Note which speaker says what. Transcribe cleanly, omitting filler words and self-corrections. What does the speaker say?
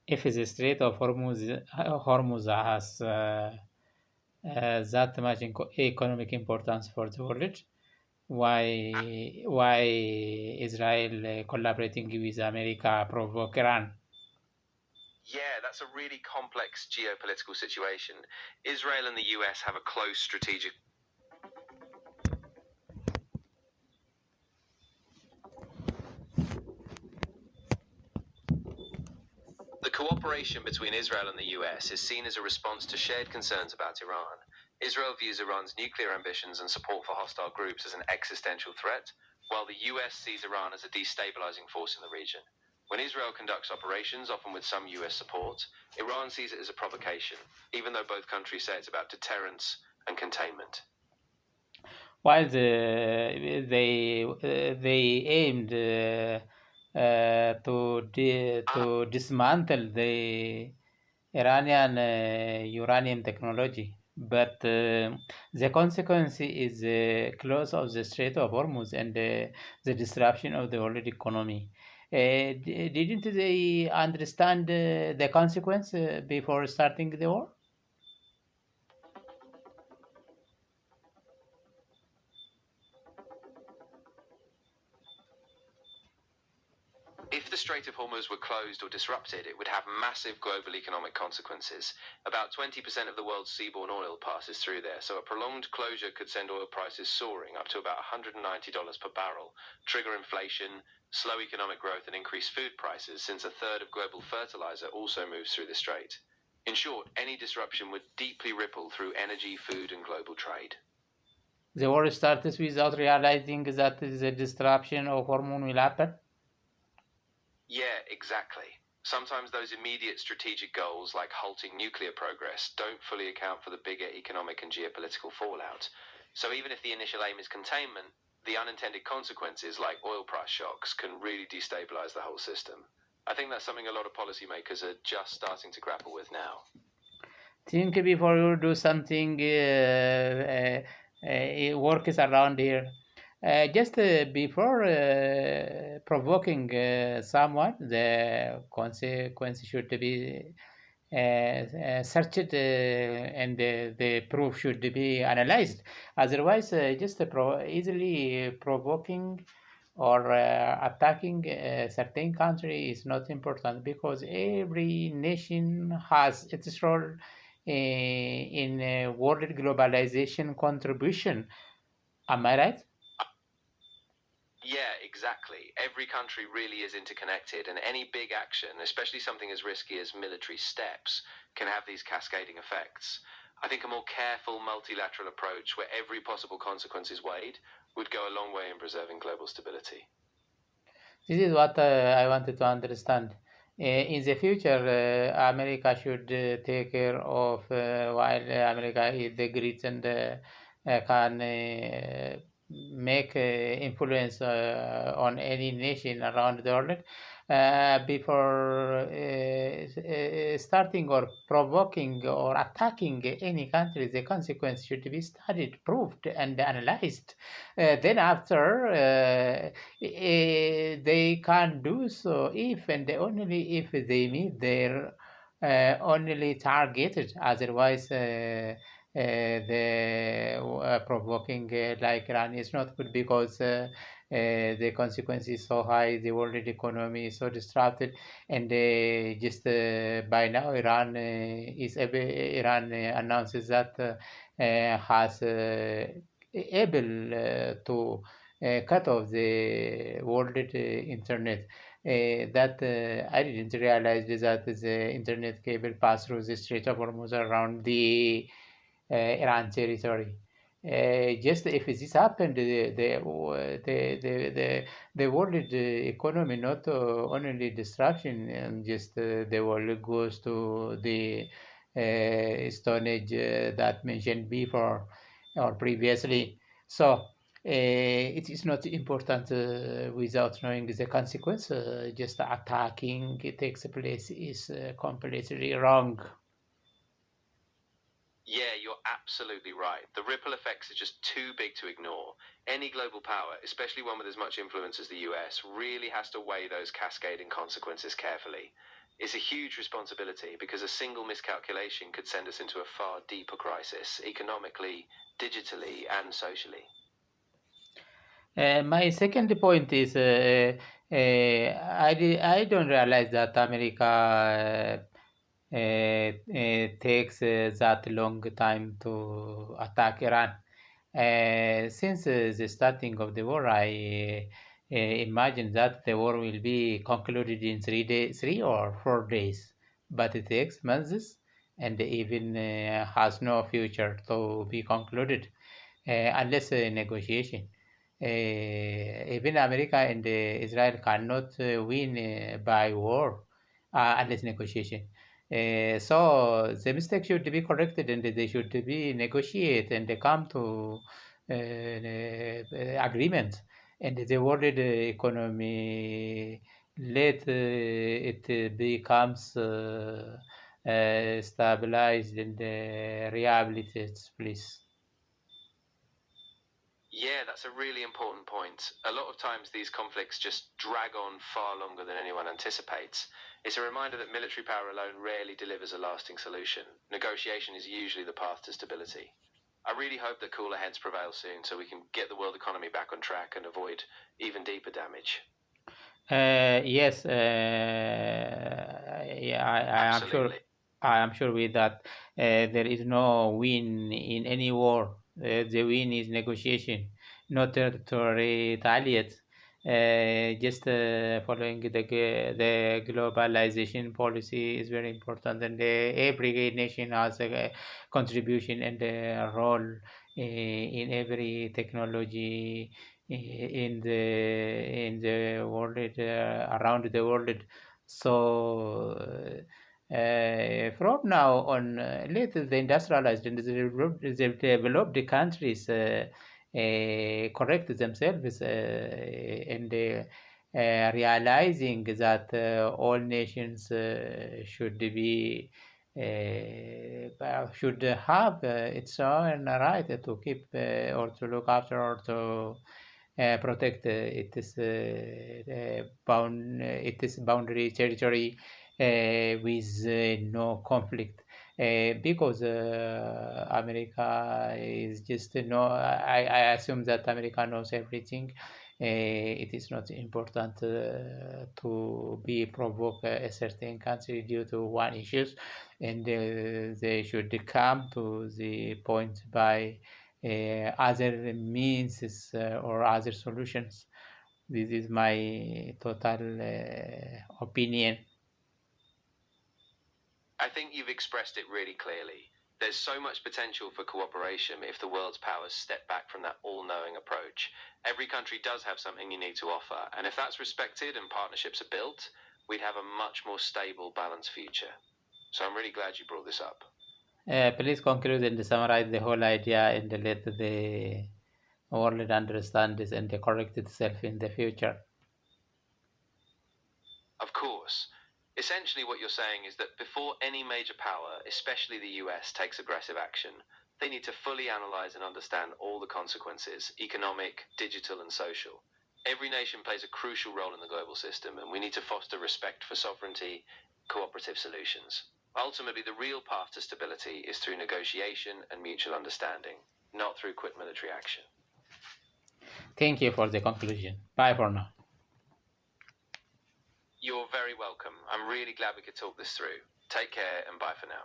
Speaker 1: if the Strait of Hormuz has that much economic importance for the world, why Israel collaborating with America provoke Iran?
Speaker 2: Yeah, that's a really complex geopolitical situation. Israel and the US have a close strategic. The cooperation between Israel and the US is seen as a response to shared concerns about Iran. Israel views Iran's nuclear ambitions and support for hostile groups as an existential threat, while the US sees Iran as a destabilizing force in the region. When Israel conducts operations, often with some US support, Iran sees it as a provocation, even though both countries say it's about deterrence and containment.
Speaker 1: While they aimed to dismantle the Iranian uranium technology, but the consequence is the close of the Strait of Hormuz and the disruption of the world economy. Didn't they understand the consequence before starting the war?
Speaker 2: If the Strait of Hormuz were closed or disrupted, it would have massive global economic consequences. About 20% of the world's seaborne oil passes through there, so a prolonged closure could send oil prices soaring up to about $190 per barrel, trigger inflation, slow economic growth, and increase food prices, since a third of global fertilizer also moves through the strait. In short, any disruption would deeply ripple through energy, food, and global trade.
Speaker 1: The war starts without realizing that the disruption of Hormuz will happen.
Speaker 2: Yeah, exactly. Sometimes those immediate strategic goals, like halting nuclear progress, don't fully account for the bigger economic and geopolitical fallout. So even if the initial aim is containment, the unintended consequences, like oil price shocks, can really destabilize the whole system. I think that's something a lot of policymakers are just starting to grapple with now.
Speaker 1: Think before you do something. Works around here. Just before provoking someone, the consequence should be searched and the proof should be analyzed. Otherwise, just easily provoking or attacking a certain country is not important, because every nation has its role in world globalization contribution. Am I right?
Speaker 2: Yeah, exactly. Every country really is interconnected, and any big action, especially something as risky as military steps, can have these cascading effects. I think a more careful multilateral approach where every possible consequence is weighed would go a long way in preserving global stability.
Speaker 1: This is what I wanted to understand. In the future, America should take care of, while America is the great and can make influence on any nation around the world. Before starting or provoking or attacking any country, the consequence should be studied, proved, and analyzed. Then after, they can do so if and only if they meet their only targeted. Otherwise, the provoking like Iran is not good, because the consequence is so high, the world economy is so disrupted, and just by now Iran announces that has able to cut off the world internet. That I didn't realize that the internet cable passed through the Strait of Hormuz around the Iran territory. Just if this happened, the world economy not only destruction, and just the world goes to the Stone Age that mentioned before or previously. So it is not important without knowing the consequence. Just attacking it takes place is completely wrong.
Speaker 2: Yeah, you're absolutely right. The ripple effects are just too big to ignore. Any global power, especially one with as much influence as the US, really has to weigh those cascading consequences carefully. It's a huge responsibility because a single miscalculation could send us into a far deeper crisis, economically, digitally, and socially.
Speaker 1: My second point is I don't realize that America takes that long time to attack Iran. Since the starting of the war, I imagine that the war will be concluded in 3 or 4 days, but it takes months and even has no future to be concluded unless negotiation. Even America and Israel cannot win by war unless negotiation. So the mistake should be corrected and they should be negotiate and they come to agreement. And the world economy let it becomes stabilized and rehabilitated, please.
Speaker 2: Yeah, that's a really important point. A lot of times these conflicts just drag on far longer than anyone anticipates. It's a reminder that military power alone rarely delivers a lasting solution. Negotiation is usually the path to stability. I really hope that cooler heads prevail soon so we can get the world economy back on track and avoid even deeper damage.
Speaker 1: Yes, yeah, I am sure.
Speaker 2: Absolutely.
Speaker 1: I am sure with that. There is no win in any war. The win is negotiation, not to retaliate. Just following the globalization policy is very important, and every nation has a contribution and a role in every technology in the world around the world. So from now on, let the industrialized and the developed countries correct themselves and realizing that all nations should have its own right to keep or to look after or to protect its boundary territory with no conflict. Because America is just I assume that America knows everything. It is not important to be provoke a certain country due to one issue, and they should come to the point by other means or other solutions. This is my total opinion.
Speaker 2: I think you've expressed it really clearly. There's so much potential for cooperation if the world's powers step back from that all knowing approach. Every country does have something unique to offer, and if that's respected and partnerships are built, we'd have a much more stable, balanced future. So I'm really glad you brought this up.
Speaker 1: Please conclude and summarize the whole idea and let the world understand this and correct itself in the future.
Speaker 2: Of course. Essentially, what you're saying is that before any major power, especially the US, takes aggressive action, they need to fully analyze and understand all the consequences economic, digital, and social. Every nation plays a crucial role in the global system, and we need to foster respect for sovereignty, cooperative solutions. Ultimately, the real path to stability is through negotiation and mutual understanding, not through quick military action.
Speaker 1: Thank you for the conclusion. Bye for now.
Speaker 2: You're very welcome. I'm really glad we could talk this through. Take care and bye for now.